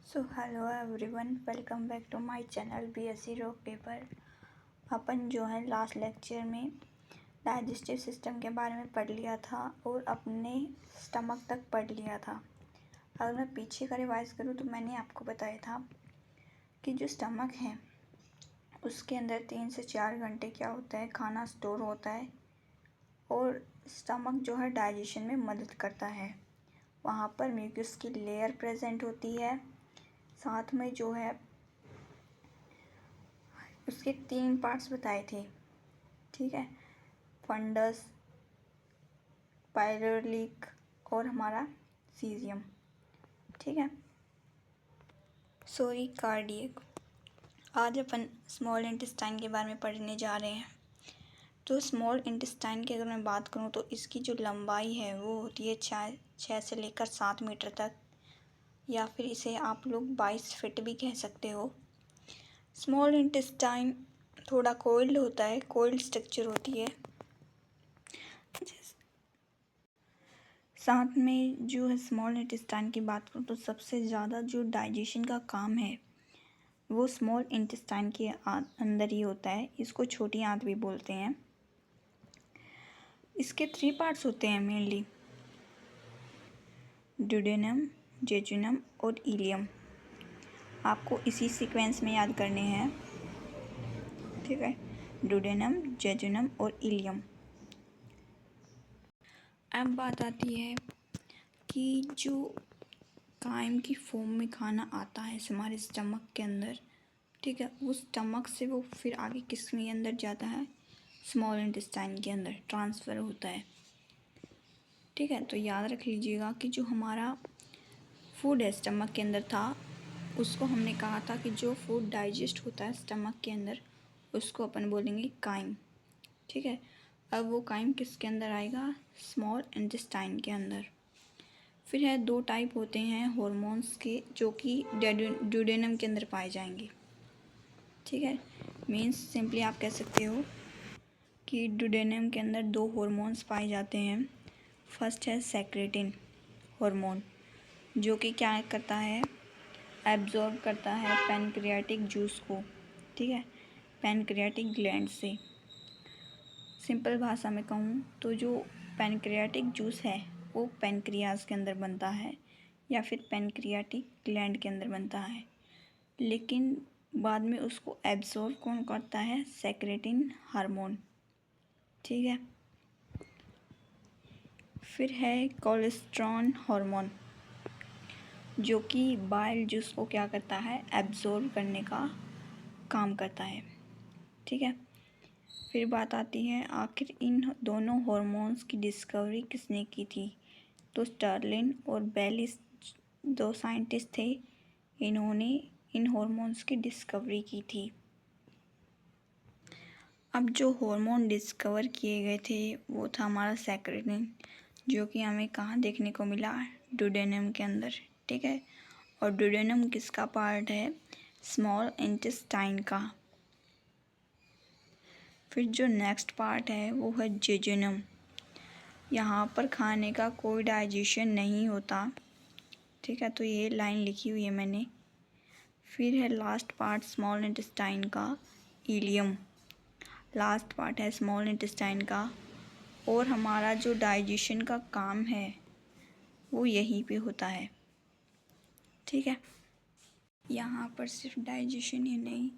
So hello everyone, welcome back to my channel BSc rock paper. अपन जो है last lecture में digestive system के बारे में पढ़ लिया था और अपने स्टमक तक पढ़ लिया था। अगर मैं पीछे का रिवाइज करूँ तो मैंने आपको बताया था कि जो स्टमक है उसके अंदर 3 से 4 घंटे क्या होता है, खाना स्टोर होता है और स्टमक जो है डाइजेशन में मदद करता है। वहाँ पर म्यूकस की लेयर प्रेजेंट होती है, साथ में जो है उसके 3 पार्ट्स बताए थे। ठीक है, फंडस, पायरोलिक और हमारा सीजियम। ठीक है, सॉरी कार्डियक। आज अपन स्मॉल इंटेस्टाइन के बारे में पढ़ने जा रहे हैं। तो स्मॉल इंटेस्टाइन की अगर मैं बात करूं तो इसकी जो लंबाई है वो होती है 6 से लेकर 7 मीटर तक, या फिर इसे आप लोग 22 फीट भी कह सकते हो। स्मॉल इंटेस्टाइन थोड़ा कोइल्ड होता है, कोइल्ड स्ट्रक्चर होती है। साथ में जो है स्मॉल इंटेस्टाइन की बात करूँ तो सबसे ज़्यादा जो डाइजेशन का काम है वो स्मॉल इंटेस्टाइन के अंदर ही होता है। इसको छोटी आंत भी बोलते हैं। इसके 3 पार्ट्स होते हैं मेनली, ड्यूडेनम, जेजुनम और इलियम। आपको इसी सीक्वेंस में याद करने हैं। ठीक है, ड्यूडेनम, जेजुनम और इलियम। अब बात आती है कि जो काइम की फॉर्म में खाना आता है हमारे स्टमक के अंदर, ठीक है, उस स्टमक से वो फिर आगे किस में अंदर जाता है, स्मॉल इंटेस्टाइन के अंदर ट्रांसफ़र होता है। ठीक है, तो याद रख लीजिएगा कि जो हमारा फूड है स्टमक के अंदर था, उसको हमने कहा था कि जो फूड डाइजेस्ट होता है स्टमक के अंदर उसको अपन बोलेंगे काइम। ठीक है, अब वो काइम किसके अंदर आएगा, स्मॉल इंटेस्टाइन के अंदर। फिर है 2 टाइप होते हैं हॉर्मोन्स के जो कि ड्यूडेनम के अंदर पाए जाएंगे। ठीक है, मीन्स सिंपली आप कह सकते हो कि ड्यूडेनम के अंदर 2 हॉर्मोन्स पाए जाते हैं। फर्स्ट है सेक्रेटिन हार्मोन, जो कि क्या करता है, एब्जॉर्ब करता है पैनक्रियाटिक जूस को। ठीक है, पैनक्रियाटिक ग्लैंड से। सिंपल भाषा में कहूँ तो जो पैनक्रियाटिक जूस है वो पैनक्रियाज के अंदर बनता है या फिर पैनक्रियाटिक ग्लैंड के अंदर बनता है, लेकिन बाद में उसको एब्जॉर्ब कौन करता है, सेक्रेटिन हार्मोन। ठीक है, फिर है कोलेस्ट्रॉल हार्मोन, जो कि बाइल जूस को क्या करता है, एब्जॉर्ब करने का काम करता है। ठीक है, फिर बात आती है आखिर इन दोनों हार्मोन्स की डिस्कवरी किसने की थी, तो स्टर्लिन और बेलिस 2 साइंटिस्ट थे, इन्होंने इन हार्मोन्स की डिस्कवरी की थी। अब जो हार्मोन डिस्कवर किए गए थे वो था हमारा सेक्रेटिन, जो कि हमें कहाँ देखने को मिला, ड्यूडेनम के अंदर। ठीक है, और ड्यूडेनम किसका पार्ट है, स्मॉल इंटेस्टाइन का। फिर जो नेक्स्ट पार्ट है वो है जेजुनम। यहाँ पर खाने का कोई डाइजेशन नहीं होता। ठीक है, तो ये लाइन लिखी हुई है मैंने। फिर है लास्ट पार्ट स्मॉल इंटेस्टाइन का, इलियम। लास्ट पार्ट है स्मॉल इंटेस्टाइन का, और हमारा जो डाइजेशन का काम है वो यहीं पे होता है। ठीक है, यहाँ पर सिर्फ डाइजेशन ही नहीं,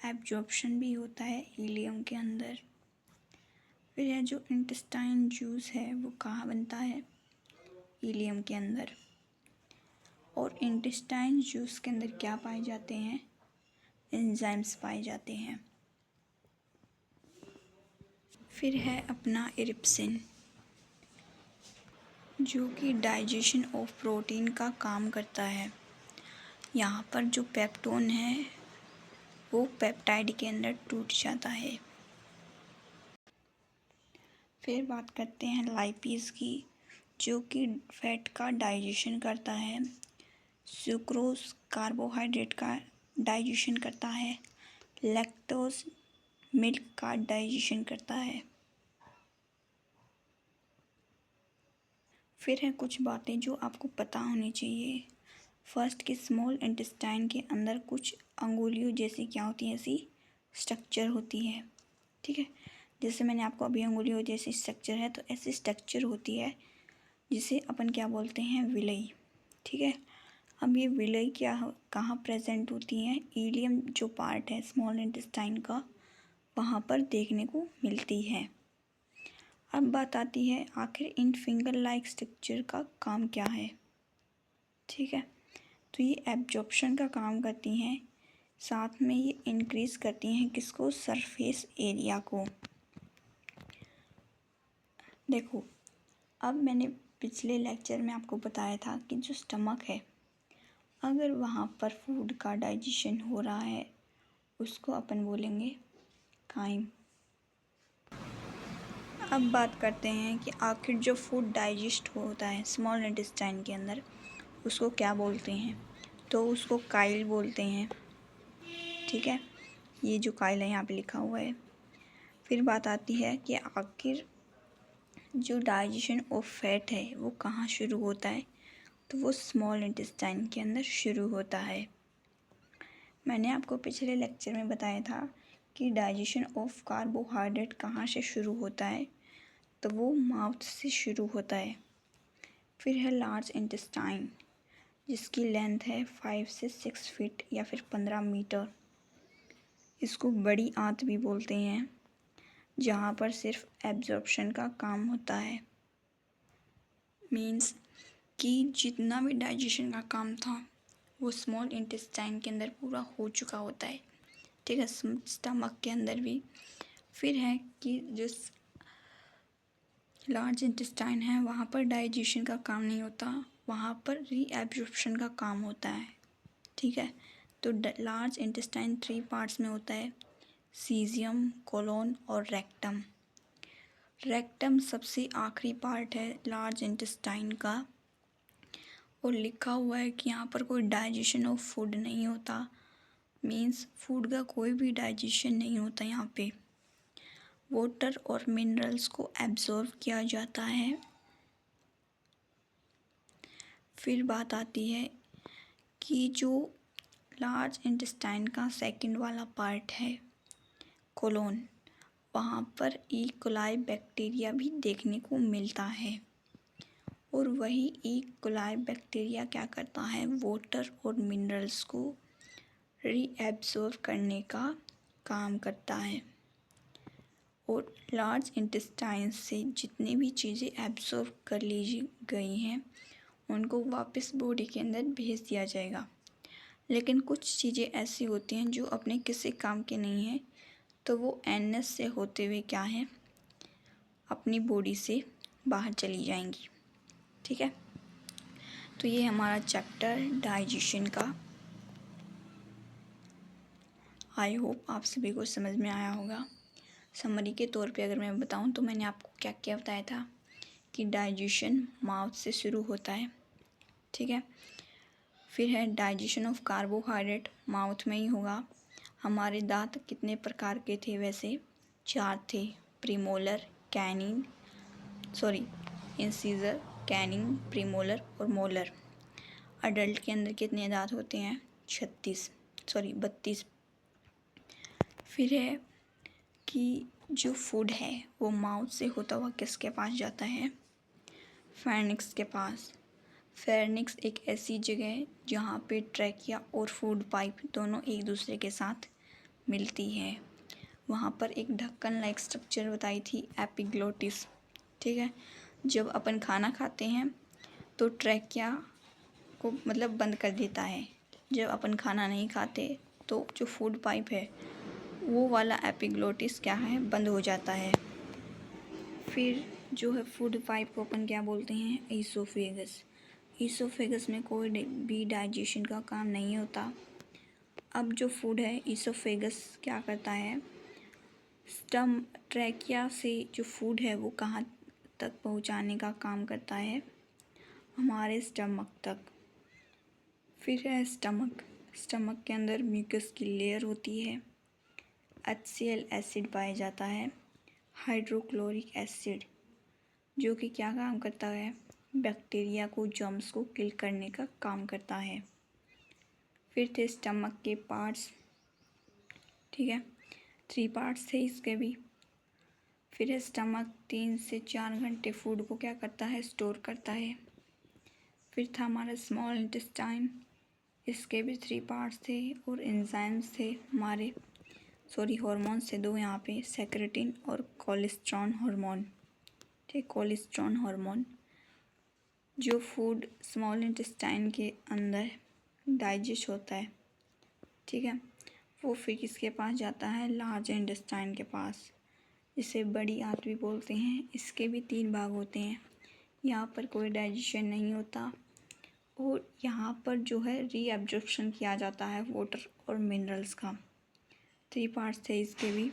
एब्जॉर्प्शन भी होता है इलियम के अंदर। फिर यह जो इंटेस्टाइन जूस है वो कहाँ बनता है, इलियम के अंदर। और इंटेस्टाइन जूस के अंदर क्या पाए जाते हैं, एंजाइम्स पाए जाते हैं। फिर है अपना इरिप्सिन, जो कि डाइजेशन ऑफ प्रोटीन का काम करता है। यहाँ पर जो पेप्टोन है वो पेप्टाइड के अंदर टूट जाता है। फिर बात करते हैं लाइपेज की, जो कि फैट का डाइजेशन करता है। सुक्रोज कार्बोहाइड्रेट का डाइजेशन करता है। लैक्टोज मिल्क का डाइजेशन करता है। फिर है कुछ बातें जो आपको पता होनी चाहिए। फर्स्ट की स्मॉल इंटेस्टाइन के अंदर कुछ अंगुलियों जैसी क्या होती है, ऐसी स्ट्रक्चर होती है। ठीक है, जैसे मैंने आपको अभी अंगुलियों जैसी स्ट्रक्चर है, तो ऐसी स्ट्रक्चर होती है जिसे अपन क्या बोलते हैं, विलई। ठीक है, अब ये विलई कहाँ प्रेजेंट होती हैं, इलियम जो पार्ट है स्मॉल इंटेस्टाइन का, वहाँ पर देखने को मिलती है। अब बात आती है आखिर इन फिंगर लाइक स्ट्रक्चर का काम क्या है। ठीक है, तो ये एब्जॉर्प्शन का काम करती हैं, साथ में ये इंक्रीज करती हैं किसको, सरफेस एरिया को। देखो, अब मैंने पिछले लेक्चर में आपको बताया था कि जो स्टमक है, अगर वहाँ पर फूड का डाइजेशन हो रहा है, उसको अपन बोलेंगे काइम। अब बात करते हैं कि आखिर जो फूड डाइजेस्ट होता है स्मॉल इंटेस्टाइन के अंदर, उसको क्या बोलते हैं, तो उसको काइल बोलते हैं। ठीक है, ये जो काइल है यहाँ पे लिखा हुआ है। फिर बात आती है कि आखिर जो डाइजेशन ऑफ फैट है वो कहाँ शुरू होता है, तो वो स्मॉल इंटेस्टाइन के अंदर शुरू होता है। मैंने आपको पिछले लेक्चर में बताया था कि डाइजेशन ऑफ कार्बोहाइड्रेट कहाँ से शुरू होता है, तो वो माउथ से शुरू होता है। फिर है लार्ज इंटेस्टाइन, जिसकी लेंथ है 5 से 6 फीट या फिर 15 मीटर। इसको बड़ी आंत भी बोलते हैं, जहाँ पर सिर्फ एब्जॉर्प्शन का काम होता है। मीन्स कि जितना भी डाइजेशन का काम था वो स्मॉल इंटेस्टाइन के अंदर पूरा हो चुका होता है। ठीक है, स्टमक के अंदर भी। फिर है कि जो लार्ज इंटेस्टाइन है वहाँ पर डाइजेशन का काम नहीं होता, वहाँ पर रीएब्जॉर्प्शन का काम होता है। ठीक है, तो लार्ज इंटेस्टाइन 3 पार्ट्स में होता है, सीजियम, कोलोन और रेक्टम। रेक्टम सबसे आखिरी पार्ट है लार्ज इंटेस्टाइन का, और लिखा हुआ है कि यहाँ पर कोई डाइजेशन ऑफ फूड नहीं होता। मीन्स फूड का कोई भी डाइजेशन नहीं होता यहाँ पे, वाटर और मिनरल्स को एब्जॉर्व किया जाता है। फिर बात आती है कि जो लार्ज इंटेस्टाइन का सेकंड वाला पार्ट है, कोलोन, वहाँ पर ई कोलाई बैक्टीरिया भी देखने को मिलता है, और वही ई कोलाई बैक्टीरिया क्या करता है, वाटर और मिनरल्स को रीएब्जॉर्व करने का काम करता है, और लार्ज इंटेस्टाइन से जितनी भी चीज़ें एब्जॉर्व कर ली गई हैं उनको वापस बॉडी के अंदर भेज दिया जाएगा। लेकिन कुछ चीज़ें ऐसी होती हैं जो अपने किसी काम के नहीं हैं, तो वो एनएस से होते हुए क्या है, अपनी बॉडी से बाहर चली जाएंगी। ठीक है, तो ये हमारा चैप्टर डाइजेशन का, आई होप आप सभी को समझ में आया होगा। समरी के तौर पे अगर मैं बताऊं तो मैंने आपको क्या क्या बताया था कि डाइजेशन माउथ से शुरू होता है। ठीक है, फिर है डाइजेशन ऑफ कार्बोहाइड्रेट माउथ में ही होगा। हमारे दांत कितने प्रकार के थे, वैसे 4 थे, premolar, canine, incisor, canine, premolar और मोलर। अडल्ट के अंदर कितने दांत होते हैं, 32। फिर है कि जो फूड है वो माउथ से होता हुआ किसके पास जाता है, फेर्निक्स के पास। फेर्निक्स एक ऐसी जगह है जहाँ पे ट्रैकिया और फूड पाइप दोनों एक दूसरे के साथ मिलती है। वहाँ पर एक ढक्कन लाइक स्ट्रक्चर बताई थी, एपिग्लोटिस। ठीक है, जब अपन खाना खाते हैं तो ट्रैकिया को मतलब बंद कर देता है। जब अपन खाना नहीं खाते तो जो फूड पाइप है वो वाला एपिग्लोटिस क्या है, बंद हो जाता है। फिर जो है फूड पाइप को अपन क्या बोलते हैं, ईसोफेगस। ईसोफेगस में कोई भी डाइजेशन का काम नहीं होता। अब जो फूड है ईसोफेगस क्या करता है, ट्रैकिया से जो फूड है वो कहाँ तक पहुँचाने का काम करता है, हमारे स्टमक तक। फिर है स्टमक के अंदर म्यूकस की लेयर होती है, HCl एसिड पाया जाता है, हाइड्रोक्लोरिक एसिड, जो कि क्या काम करता है, बैक्टीरिया को, जर्म्स को किल करने का काम करता है। फिर थे स्टमक के पार्ट्स, ठीक है, 3 पार्ट्स थे इसके भी। फिर स्टमक 3 से 4 घंटे फूड को क्या करता है, स्टोर करता है। फिर था हमारा स्मॉल इंटेस्टाइन, इसके भी 3 पार्ट्स थे और एंजाइम्स थे हमारे, हार्मोन्स थे 2 यहाँ पे, सेक्रेटिन और कोलेस्ट्रॉन हार्मोन, ठीक, कोलेस्ट्रॉन हार्मोन। जो फूड स्मॉल इंटेस्टाइन के अंदर डाइजेस्ट होता है, ठीक है, वो फिर किसके पास जाता है, लार्ज इंटेस्टाइन के पास, जिसे बड़ी आंत भी बोलते हैं। इसके भी 3 भाग होते हैं। यहाँ पर कोई डाइजेशन नहीं होता और यहाँ पर जो है रीअब्जॉर्प्शन किया जाता है वाटर और मिनरल्स का। 3 पार्ट्स थे इसके भी,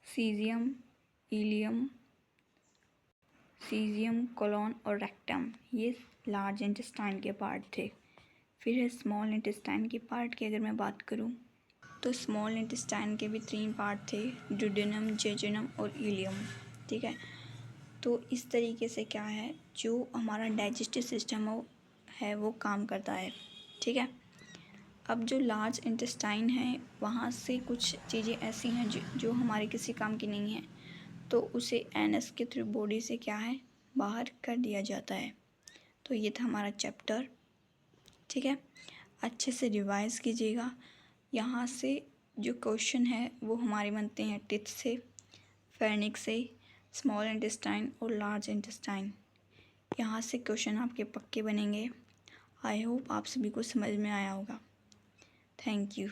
सीजियम, सीजियम, कोलोन और रेक्टम, ये लार्ज इंटेस्टाइन के पार्ट थे। फिर है स्मॉल इंटेस्टाइन के पार्ट की अगर मैं बात करूँ तो स्मॉल इंटेस्टाइन के भी 3 पार्ट थे, ड्यूडेनम, जेजुनम और इलियम, ठीक है। तो इस तरीके से क्या है, जो हमारा डाइजेस्टिव सिस्टम है वो काम करता है, ठीक है। अब जो लार्ज इंटेस्टाइन है वहाँ से कुछ चीज़ें ऐसी हैं जो हमारे किसी काम की नहीं है, तो उसे एनएस के थ्रू बॉडी से क्या है, बाहर कर दिया जाता है। तो ये था हमारा चैप्टर, ठीक है। अच्छे से रिवाइज़ कीजिएगा। यहाँ से जो क्वेश्चन है वो हमारे बनते हैं टिथ से, फेनिक्स से, स्मॉल इंटेस्टाइन और लार्ज इंटेस्टाइन। यहाँ से क्वेश्चन आपके पक्के बनेंगे। आई होप आप सभी को समझ में आया होगा। Thank you.